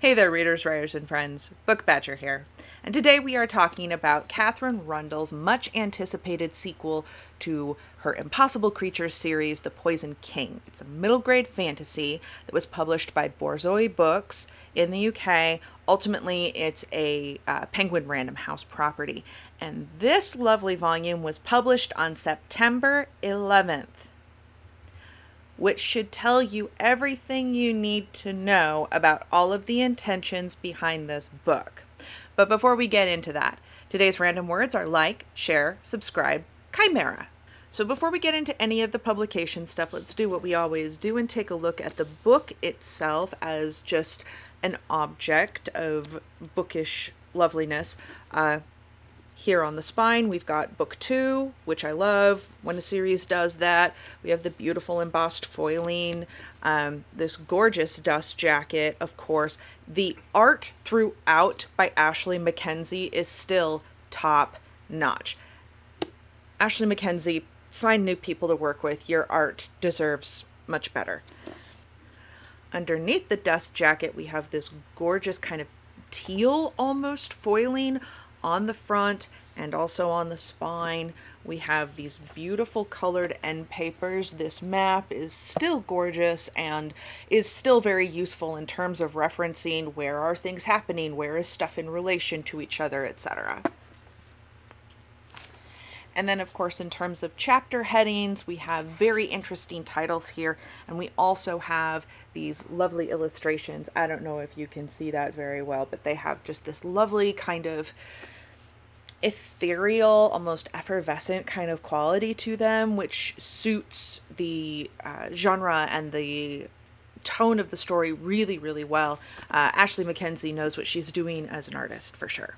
Hey there, readers, writers, and friends. Book Badger here. And today we are talking about Katherine Rundell's much anticipated sequel to her Impossible Creatures series, The Poison King. It's a middle grade fantasy that was published by Borzoi Books in the UK. Ultimately, it's a Penguin Random House property. And this lovely volume was published on September 11th. Which should tell you everything you need to know about all of the intentions behind this book. But before we get into that, today's random words are like, share, subscribe, Chimaera. So before we get into any of the publication stuff, let's do what we always do and take a look at the book itself as just an object of bookish loveliness. Here on the spine, we've got book 2, which I love when a series does that. We have the beautiful embossed foiling, this gorgeous dust jacket, of course. The art throughout by Ashley Mackenzie is still top notch. Ashley Mackenzie, find new people to work with. Your art deserves much better. Underneath the dust jacket, we have this gorgeous kind of teal almost foiling on the front and also on the spine. We have these beautiful colored end papers. This map is still gorgeous and is still very useful in terms of referencing where are things happening, where is stuff in relation to each other, etc. And then, of course, in terms of chapter headings, we have very interesting titles here, and we also have these lovely illustrations. I don't know if you can see that very well, but they have just this lovely kind of ethereal, almost effervescent kind of quality to them, which suits the genre and the tone of the story really, really well. Ashley Mackenzie knows what she's doing as an artist, for sure.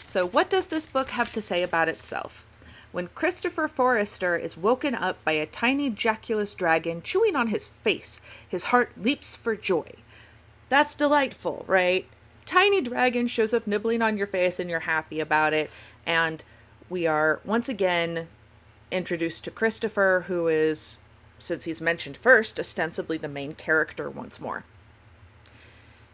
So what does this book have to say about itself? When Christopher Forrester is woken up by a tiny jaculous dragon chewing on his face, his heart leaps for joy. That's delightful, right? Tiny dragon shows up nibbling on your face and you're happy about it. And we are once again introduced to Christopher, who is, since he's mentioned first, ostensibly the main character once more.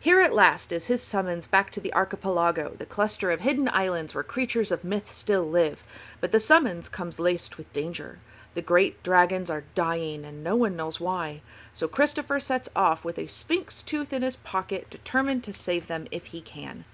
Here at last is his summons back to the archipelago, the cluster of hidden islands where creatures of myth still live. But the summons comes laced with danger. The great dragons are dying, and no one knows why. So Christopher sets off with a sphinx tooth in his pocket, determined to save them if he can.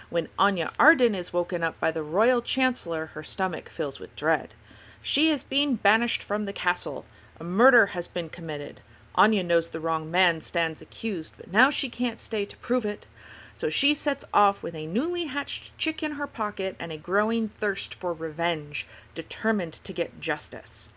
When Anya Arden is woken up by the royal chancellor, her stomach fills with dread. She is being banished from the castle. A murder has been committed. Anya knows the wrong man stands accused, but now she can't stay to prove it. So she sets off with a newly hatched chick in her pocket and a growing thirst for revenge, determined to get justice.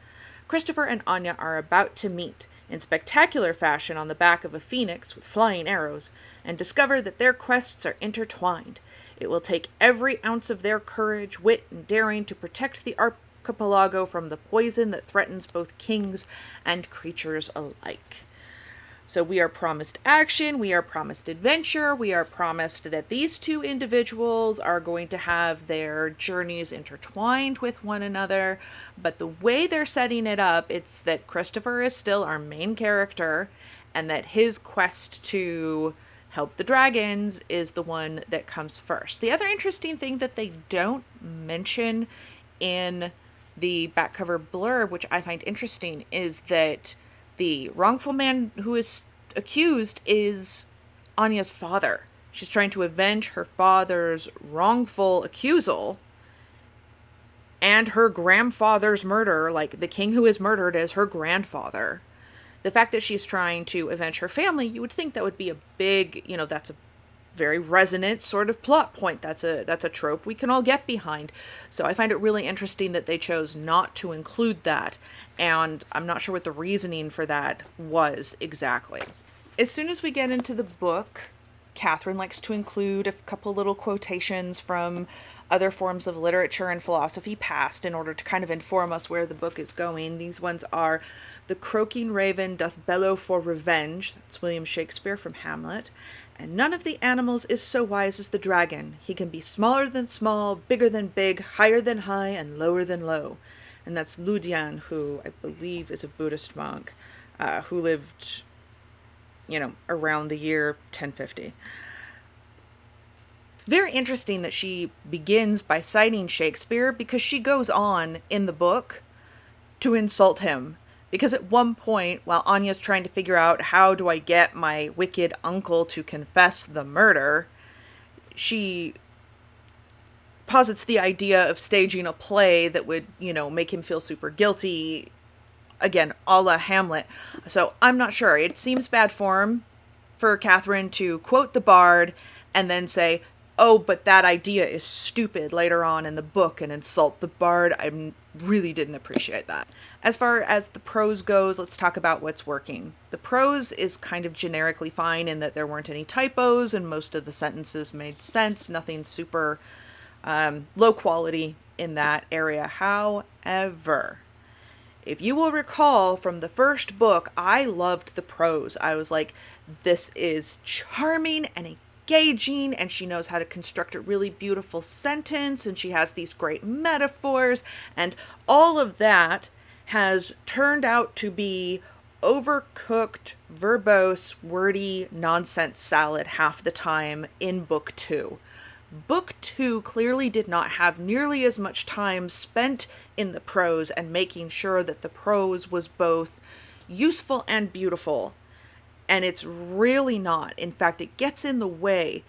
Christopher and Anya are about to meet, in spectacular fashion on the back of a phoenix with flying arrows, and discover that their quests are intertwined. It will take every ounce of their courage, wit, and daring to protect the archipelago from the poison that threatens both kings and creatures alike. So we are promised action, we are promised adventure, we are promised that these two individuals are going to have their journeys intertwined with one another, but the way they're setting it up, it's that Christopher is still our main character, and that his quest to help the dragons is the one that comes first. The other interesting thing that they don't mention in the back cover blurb, which I find interesting, is that the wrongful man who is accused is Anya's father. She's trying to avenge her father's wrongful accusal and her grandfather's murder. Like, the king who is murdered is her grandfather. The fact that she's trying to avenge her family, you would think that would be a big, that's a very resonant sort of plot point. That's a trope we can all get behind. So I find it really interesting that they chose not to include that, and I'm not sure what the reasoning for that was exactly. As soon as we get into the book, Katherine likes to include a couple little quotations from other forms of literature and philosophy past in order to kind of inform us where the book is going. These ones are: "The croaking raven doth bellow for revenge," that's William Shakespeare from Hamlet, "and none of the animals is so wise as the dragon. He can be smaller than small, bigger than big, higher than high, and lower than low. and that's Ludian, who I believe is a Buddhist monk, who lived, around the year 1050. It's very interesting that she begins by citing Shakespeare, because she goes on in the book to insult him. Because at one point, while Anya's trying to figure out how do I get my wicked uncle to confess the murder, she posits the idea of staging a play that would, make him feel super guilty, again, a la Hamlet. So I'm not sure. It seems bad form for Katherine to quote the bard and then say, oh, but that idea is stupid later on in the book, and insult the bard. I really didn't appreciate that. As far as the prose goes, let's talk about what's working. The prose is kind of generically fine in that there weren't any typos and most of the sentences made sense. Nothing super low quality in that area. However, if you will recall from the first book, I loved the prose. I was like, this is charming and engaging, and she knows how to construct a really beautiful sentence, and she has these great metaphors, and all of that has turned out to be overcooked, verbose, wordy nonsense salad half the time in book 2. Book 2 clearly did not have nearly as much time spent in the prose and making sure that the prose was both useful and beautiful. And it's really not. In fact, it gets in the way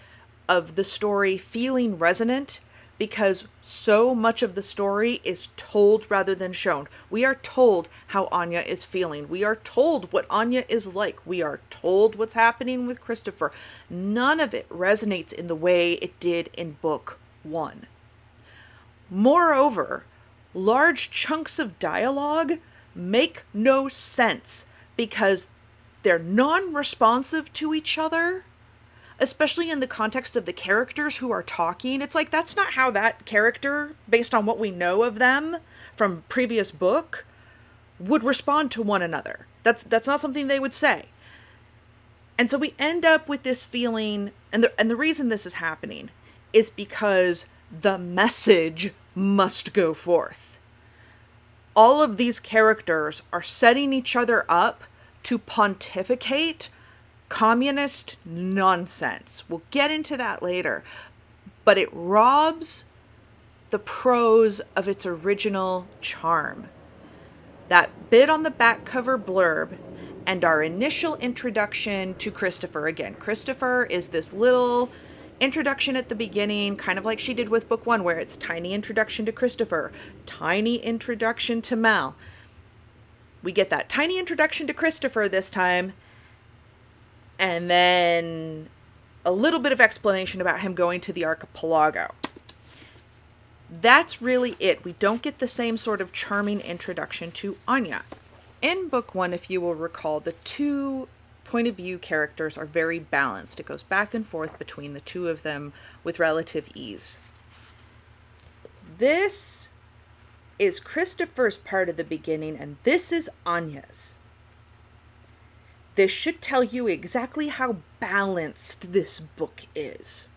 of the story feeling resonant, because so much of the story is told rather than shown. We are told how Anya is feeling. We are told what Anya is like. We are told what's happening with Christopher. None of it resonates in the way it did in book 1. Moreover, large chunks of dialogue make no sense because they're non-responsive to each other, especially in the context of the characters who are talking. It's like, that's not how that character, based on what we know of them from previous book, would respond to one another. That's not something they would say. And so we end up with this feeling, and the reason this is happening is because the message must go forth. All of these characters are setting each other up to pontificate communist nonsense. We'll get into that later. But it robs the prose of its original charm. That bit on the back cover blurb and our initial introduction to Christopher. Again, Christopher is this little introduction at the beginning, kind of like she did with book 1, where it's tiny introduction to Christopher, tiny introduction to Mal. We get that tiny introduction to Christopher this time, and then a little bit of explanation about him going to the archipelago. That's really it. We don't get the same sort of charming introduction to Anya. In book 1, if you will recall, the two point of view characters are very balanced. It goes back and forth between the two of them with relative ease. This is Christopher's part of the beginning, and this is Anya's. This should tell you exactly how balanced this book is.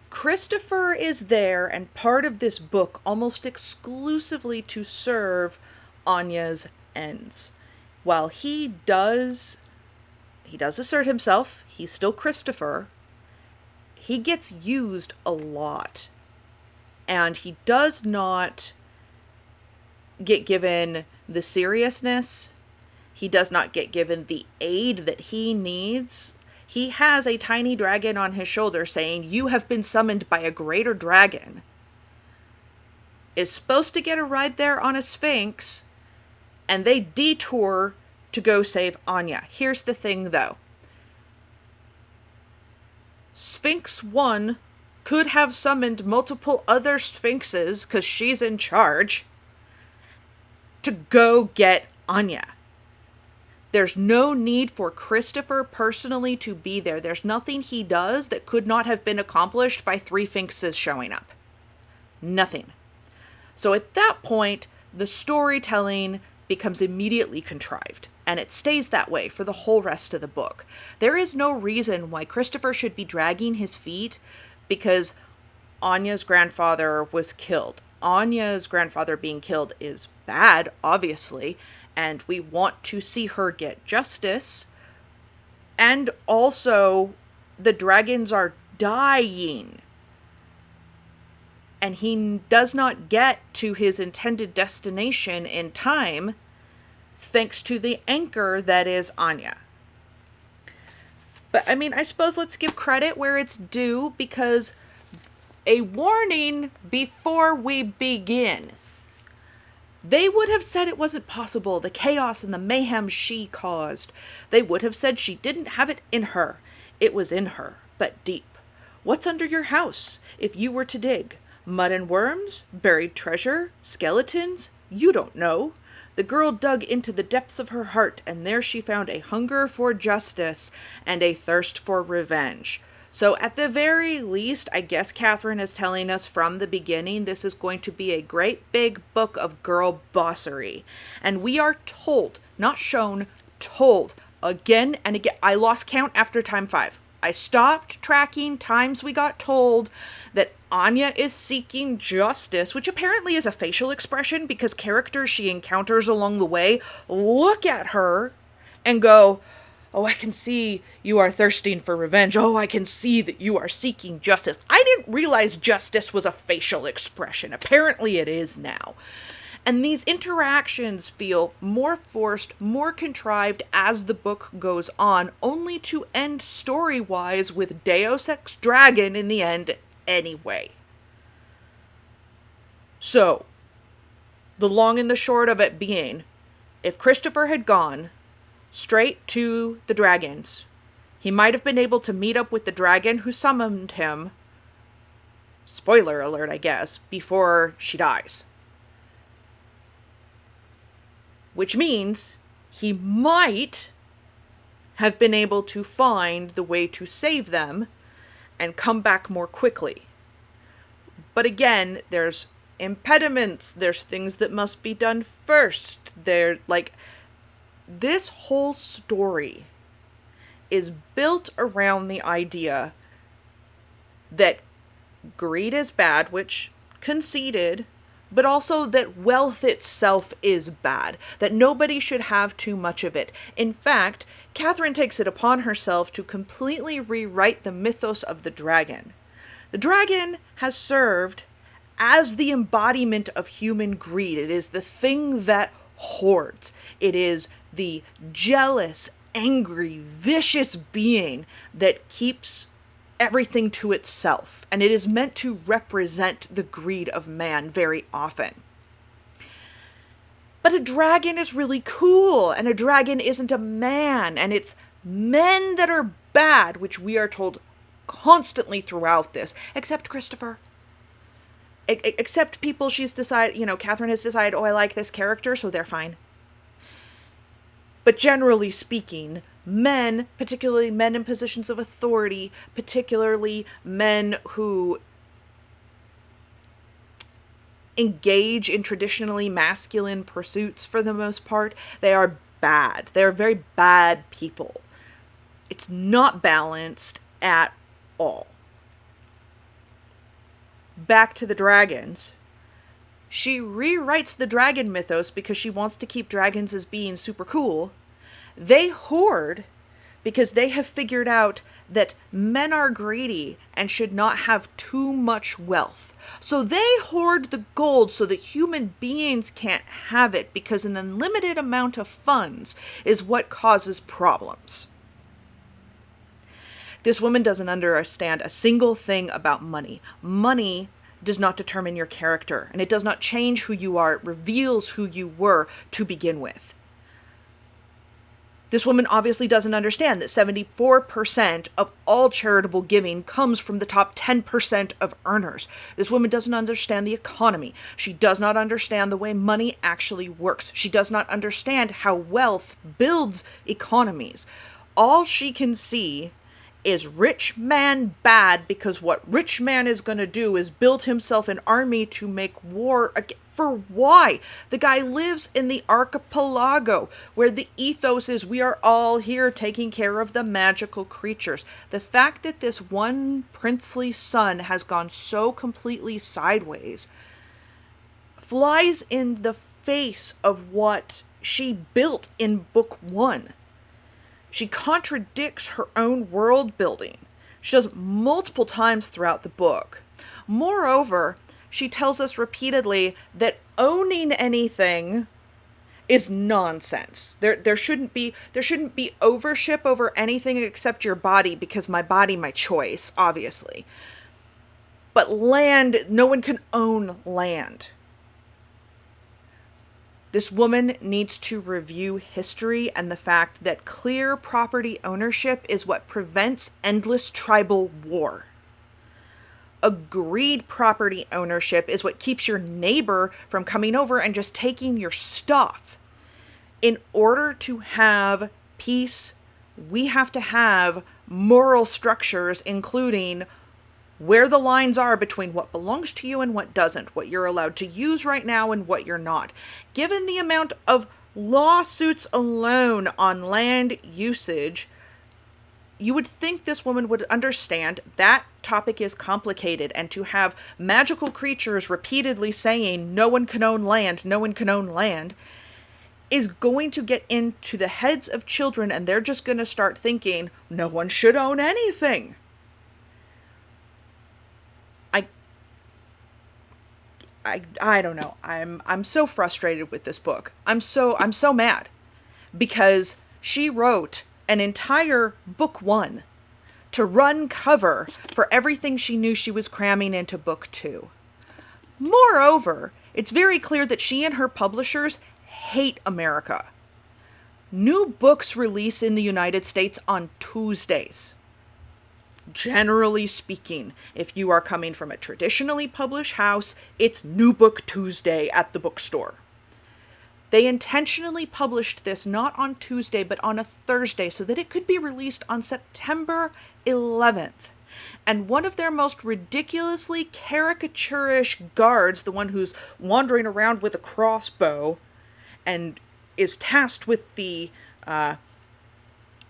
Christopher is there and part of this book almost exclusively to serve Anya's ends. While he does assert himself, he's still Christopher, he gets used a lot. And he does not get given the seriousness. He does not get given the aid that he needs. He has a tiny dragon on his shoulder saying, "You have been summoned by a greater dragon." Is supposed to get a ride there on a sphinx, and they detour to go save Anya. Here's the thing, though. Sphinx 1 could have summoned multiple other sphinxes, because she's in charge, to go get Anya. There's no need for Christopher personally to be there. There's nothing he does that could not have been accomplished by 3 sphinxes showing up. Nothing. So at that point, the storytelling becomes immediately contrived, and it stays that way for the whole rest of the book. There is no reason why Christopher should be dragging his feet because Anya's grandfather was killed. Anya's grandfather being killed is bad, obviously, and we want to see her get justice. And also, the dragons are dying. And he does not get to his intended destination in time, thanks to the anchor that is Anya. But, I mean, I suppose let's give credit where it's due, because a warning before we begin. They would have said it wasn't possible, the chaos and the mayhem she caused. They would have said she didn't have it in her. It was in her, but deep. What's under your house, if you were to dig? Mud and worms? Buried treasure? Skeletons? You don't know. The girl dug into the depths of her heart, and there she found a hunger for justice and a thirst for revenge. So at the very least, I guess Katherine is telling us from the beginning this is going to be a great big book of girl bossery. And we are told, not shown, told, again and again. I lost count after time 5. I stopped tracking times we got told that Anya is seeking justice, which apparently is a facial expression because characters she encounters along the way look at her and go, oh, I can see you are thirsting for revenge. Oh, I can see that you are seeking justice. I didn't realize justice was a facial expression. Apparently it is now. And these interactions feel more forced, more contrived as the book goes on, only to end story-wise with Deus Ex Dragon in the end anyway. So, the long and the short of it being, if Christopher had gone straight to the dragons, he might have been able to meet up with the dragon who summoned him, spoiler alert I guess, before she dies. Which means he might have been able to find the way to save them and come back more quickly. But again, there's impediments, there's things that must be done first. This whole story is built around the idea that greed is bad, which conceded, but also that wealth itself is bad, that nobody should have too much of it. In fact, Katherine takes it upon herself to completely rewrite the mythos of the dragon. The dragon has served as the embodiment of human greed. It is the thing that hoards. It is the jealous, angry, vicious being that keeps everything to itself, and it is meant to represent the greed of man very often. But a dragon is really cool, and a dragon isn't a man, and it's men that are bad, which we are told constantly throughout this, except Christopher. Except people she's decided, Katherine has decided, oh, I like this character, so they're fine. But generally speaking, men, particularly men in positions of authority, particularly men who engage in traditionally masculine pursuits for the most part, they are bad. They're very bad people. It's not balanced at all. Back to the dragons. She rewrites the dragon mythos because she wants to keep dragons as being super cool. They hoard because they have figured out that men are greedy and should not have too much wealth. So they hoard the gold so that human beings can't have it, because an unlimited amount of funds is what causes problems. This woman doesn't understand a single thing about money. Money does not determine your character, and it does not change who you are. It reveals who you were to begin with. This woman obviously doesn't understand that 74% of all charitable giving comes from the top 10% of earners. This woman doesn't understand the economy. She does not understand the way money actually works. She does not understand how wealth builds economies. All she can see is rich man bad, because what rich man is going to do is build himself an army to make war again. For why? The guy lives in the archipelago where the ethos is we are all here taking care of the magical creatures. The fact that this one princely son has gone so completely sideways flies in the face of what she built in book 1. She contradicts her own world building. She does multiple times throughout the book. Moreover, she tells us repeatedly that owning anything is nonsense. There shouldn't be ownership over anything except your body, because my body, my choice, obviously. But land, no one can own land. This woman needs to review history and the fact that clear property ownership is what prevents endless tribal war. Agreed property ownership is what keeps your neighbor from coming over and just taking your stuff. In order to have peace, we have to have moral structures, including where the lines are between what belongs to you and what doesn't, what you're allowed to use right now and what you're not. Given the amount of lawsuits alone on land usage, you would think this woman would understand that topic is complicated, and to have magical creatures repeatedly saying no one can own land, no one can own land, is going to get into the heads of children, and they're just going to start thinking no one should own anything. I don't know. I'm so frustrated with this book. I'm so mad, because she wrote an entire book 1 to run cover for everything she knew she was cramming into book 2. Moreover, it's very clear that she and her publishers hate America. New books release in the United States on Tuesdays. Generally speaking, if you are coming from a traditionally published house, it's New Book Tuesday at the bookstore. They intentionally published this not on Tuesday, but on a Thursday, so that it could be released on September 11th. And one of their most ridiculously caricaturish guards, the one who's wandering around with a crossbow and is tasked with the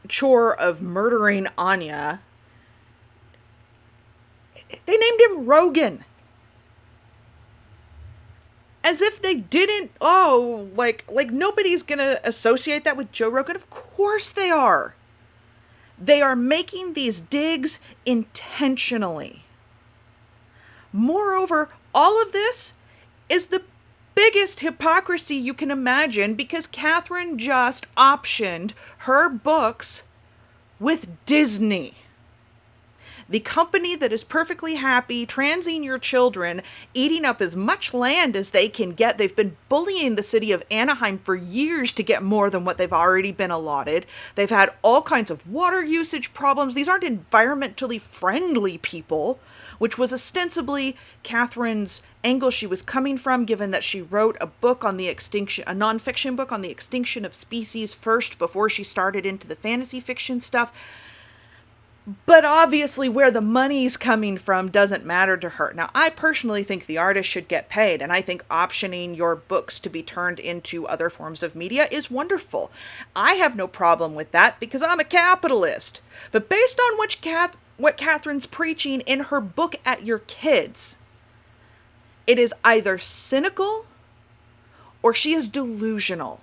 chore of murdering Anya, they named him Rogan. As if they didn't, like nobody's gonna associate that with Joe Rogan. Of course they are. They are making these digs intentionally. Moreover, all of this is the biggest hypocrisy you can imagine, because Katherine just optioned her books with Disney. The company that is perfectly happy transing your children, eating up as much land as they can get. They've been bullying the city of Anaheim for years to get more than what they've already been allotted. They've had all kinds of water usage problems. These aren't environmentally friendly people, which was ostensibly Katherine's angle she was coming from, given that she wrote a book on the extinction, a nonfiction book on the extinction of species first before she started into the fantasy fiction stuff. But obviously where the money's coming from doesn't matter to her. Now, I personally think the artist should get paid, and I think optioning your books to be turned into other forms of media is wonderful. I have no problem with that, because I'm a capitalist. But based on what Katherine's preaching in her book At Your Kids, it is either cynical, or she is delusional,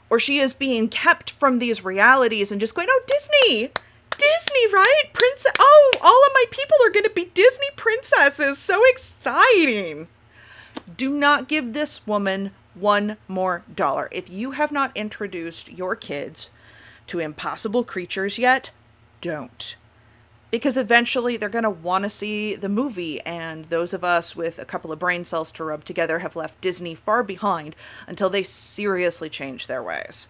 or she is being kept from these realities and just going, oh, Disney, right? All of my people are going to be Disney princesses. So exciting. Do not give this woman $1 more. If you have not introduced your kids to impossible creatures yet, don't. Because eventually they're going to want to see the movie, and those of us with a couple of brain cells to rub together have left Disney far behind until they seriously change their ways.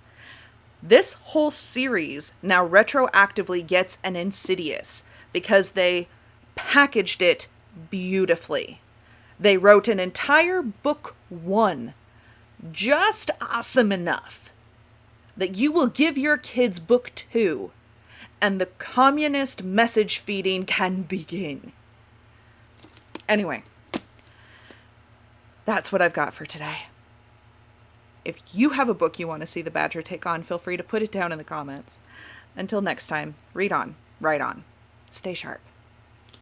This whole series now retroactively gets an Insidious because they packaged it beautifully. They wrote an entire book 1 just awesome enough that you will give your kids book 2 and the communist message feeding can begin. Anyway, that's what I've got for today. If you have a book you want to see the Badger take on, feel free to put it down in the comments. Until next time, read on, write on, stay sharp.